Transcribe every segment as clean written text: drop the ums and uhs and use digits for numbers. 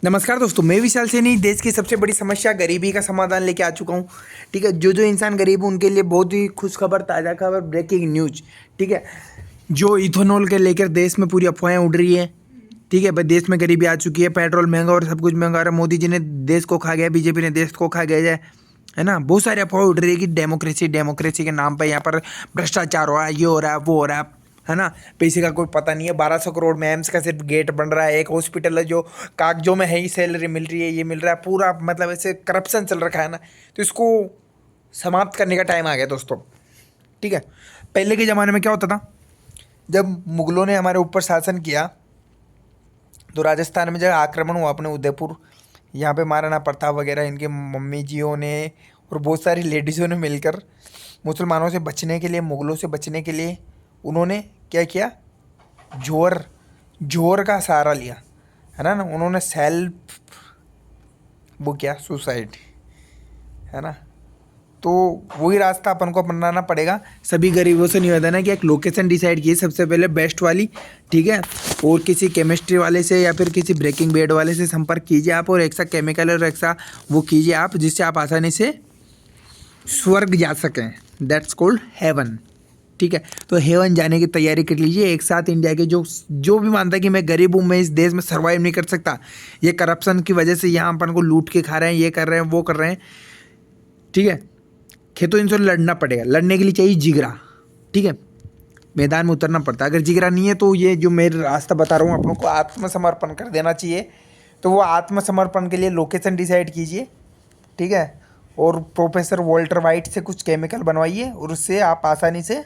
नमस्कार दोस्तों, मैं विशाल सैनी देश की सबसे बड़ी समस्या गरीबी का समाधान लेके आ चुका हूँ। ठीक है, जो जो इंसान गरीब है उनके लिए बहुत ही खुश खबर, ताज़ा खबर, ब्रेकिंग न्यूज। ठीक है, जो इथेनॉल के लेकर देश में पूरी अफवाहें उड़ रही है। ठीक है भाई, देश में गरीबी आ चुकी है, पेट्रोल महंगा और सब कुछ महंगा हो रहा है। मोदी जी ने देश को खा गया, बीजेपी ने देश को खा गया है ना। बहुत सारी अफवाह उड़ रही है कि डेमोक्रेसी डेमोक्रेसी के नाम पर यहाँ पर भ्रष्टाचार हो रहा है, ये हो रहा है, वो हो रहा है ना। पैसे का कोई पता नहीं है। 1200 करोड़ में एम्स का सिर्फ गेट बन रहा है। एक हॉस्पिटल है जो कागजों में है ही, सैलरी मिल रही है, ये मिल रहा है, पूरा मतलब ऐसे करप्शन चल रखा है ना। तो इसको समाप्त करने का टाइम आ गया दोस्तों। ठीक है, पहले के ज़माने में क्या होता था, जब मुगलों ने हमारे ऊपर शासन किया तो राजस्थान में जब आक्रमण हुआ अपने उदयपुर, यहाँ पे महाराणा प्रताप वगैरह इनके मम्मी जियों ने और बहुत सारी लेडीज़ों ने मिलकर मुसलमानों से बचने के लिए, मुगलों से बचने के लिए उन्होंने क्या किया, जोर जोर का सहारा लिया, है ना। उन्होंने सेल्फ वो किया, सुसाइड, है ना। तो वही रास्ता अपन को अपनाना पड़ेगा। सभी गरीबों से निवेदन है कि एक लोकेशन डिसाइड कीजिए सबसे पहले, बेस्ट वाली। ठीक है, और किसी केमिस्ट्री वाले से या फिर किसी ब्रेकिंग बैड वाले से संपर्क कीजिए आप, और एक सा केमिकल और एक सा वो कीजिए आप, जिससे आप आसानी से स्वर्ग जा सकें। That's called heaven. ठीक है, तो हेवन जाने की तैयारी कर लीजिए एक साथ। इंडिया के जो जो भी मानता है कि मैं गरीब हूँ, मैं इस देश में सर्वाइव नहीं कर सकता, ये करप्शन की वजह से यहाँ अपन को लूट के खा रहे हैं, ये कर रहे हैं, वो कर रहे हैं। ठीक है, खेतों इनसे लड़ना पड़ेगा। लड़ने के लिए चाहिए जिगरा। ठीक है, मैदान में उतरना पड़ता है। अगर जिगरा नहीं है तो ये जो मैं रास्ता बता रहा हूँ अपनों को, आत्मसमर्पण कर देना चाहिए। तो वो आत्मसमर्पण के लिए लोकेशन डिसाइड कीजिए। ठीक है, और प्रोफेसर वॉल्टर वाइट से कुछ केमिकल बनवाइए और उससे आप आसानी से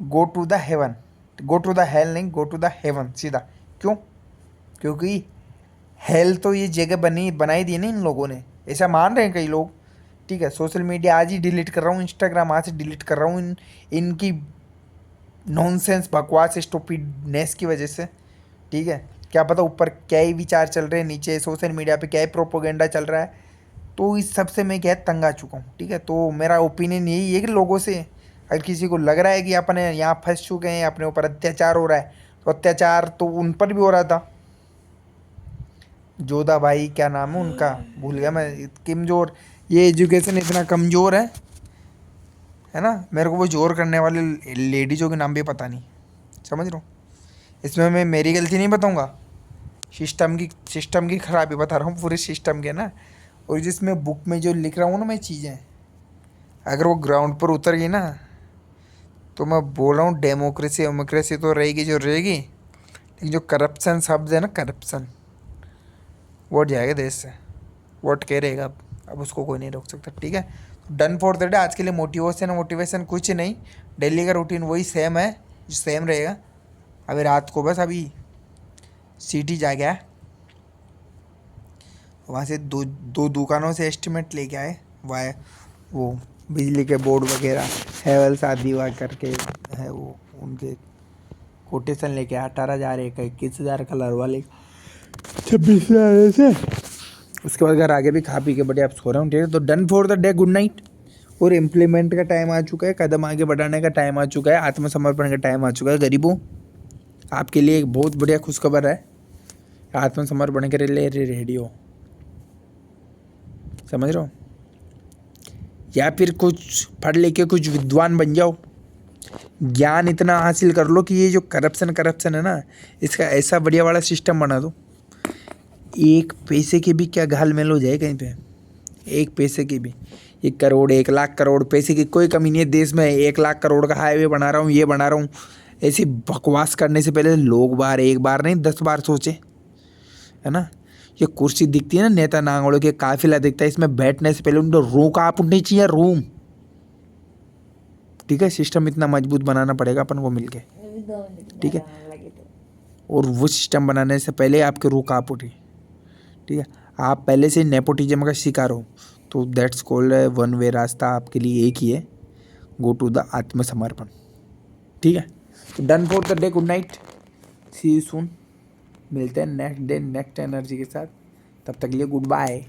go to the heaven, go to the hell नहीं, गो टू द हेवन सीधा। क्यों? क्योंकि हेल तो ये जगह बनाई दी है ना इन लोगों ने, ऐसा मान रहे हैं कई लोग। ठीक है, सोशल मीडिया आज ही डिलीट कर रहा हूँ, इंस्टाग्राम आज ही डिलीट कर रहा हूँ इनकी नॉनसेंस, बकवास, स्टूपिडनेस की वजह से। ठीक है, क्या पता ऊपर क्या ही विचार चल रहे हैं, नीचे सोशल मीडिया पे क्या ही प्रोपोगेंडा चल रहा है। तो इस सब से मैं क्या तंग आ चुका हूँ। ठीक है, तो मेरा ओपिनियन यही है कि लोगों से अगर किसी को लग रहा है कि अपने यहाँ फंस चुके हैं, अपने ऊपर अत्याचार हो रहा है, तो अत्याचार तो उन पर भी हो रहा था। जोधा भाई, क्या नाम है उनका, भूल गया मैं, किम जोर। ये एजुकेशन इतना कमज़ोर है ना। मेरे को वो जोर करने वाले लेडीज़ों के नाम भी पता नहीं, समझ रहा हूँ। इसमें मैं मेरी गलती नहीं बताऊँगा, सिस्टम की खराबी बता रहा हूँ, पूरे सिस्टम के ना। और जिसमें बुक में जो लिख रहा हूँ ना मैं चीज़ें, अगर वो ग्राउंड पर उतर गई ना, तो मैं बोल रहा हूँ डेमोक्रेसी वेमोक्रेसी तो रहेगी जो रहेगी, लेकिन जो करप्शन शब्द है ना, करप्शन, वोट जाएगा देश से। वोट कह रहेगा अब उसको कोई नहीं रोक सकता। ठीक है, डन फॉर द डे। आज के लिए मोटिवेशन कुछ नहीं, डेली का रूटीन वही सेम है, जो सेम रहेगा। अभी रात को बस अभी सिटी जा गया, वहाँ से दो दुकानों से एस्टिमेट लेके आए, वाय वो बिजली के बोर्ड वगैरह, हैवेल्स आदि वहाँ करके है वो, उनके कोटेशन लेके 18,000, एक 21,000 कलर वाले, 26,000 से। उसके बाद घर आगे भी खा पी के बढ़िया आप सो रहा हूँ। ठीक है, तो done for the day, good night. और इम्प्लीमेंट का टाइम आ चुका है, कदम आगे बढ़ाने का टाइम आ चुका है, आत्मसमर्पण का टाइम आ चुका है। गरीबों, आपके लिए एक बहुत बढ़िया खुशखबर है, आत्मसमर्पण के लिए रेडी हो, समझ रहे हो। या फिर कुछ पढ़ लिख के कुछ विद्वान बन जाओ, ज्ञान इतना हासिल कर लो कि ये जो करप्शन है ना, इसका ऐसा बढ़िया वाला सिस्टम बना दो, एक पैसे की भी क्या घालमेल हो जाए कहीं पे, एक पैसे की भी। 1 करोड़, 1 लाख करोड़, पैसे की कोई कमी नहीं है देश में। 1 लाख करोड़ का हाईवे बना रहा हूँ, ये बना रहा हूँ। ऐसी बकवास करने से पहले लोग बार एक बार नहीं 10 बार सोचे, है ना। ये कुर्सी दिखती है ना, नेता नांगड़ों के काफिला दिखता है, इसमें बैठने से पहले उनको रूम का आप उठनी चाहिए, रूम। ठीक है, सिस्टम इतना मजबूत बनाना पड़ेगा अपन को मिलके। ठीक है, और वो सिस्टम बनाने से पहले आपके रूह काँप उठी। ठीक है, आप पहले से नेपोटिज्म का शिकार हो, तो दैट्स कॉल्ड वन वे। रास्ता आपके लिए एक ही है, गो टू द आत्मसमर्पण। ठीक है, तो done for the day, good night, see you soon. मिलते हैं नेक्स्ट डे नेक्स्ट एनर्जी के साथ, तब तक के लिए गुड बाय।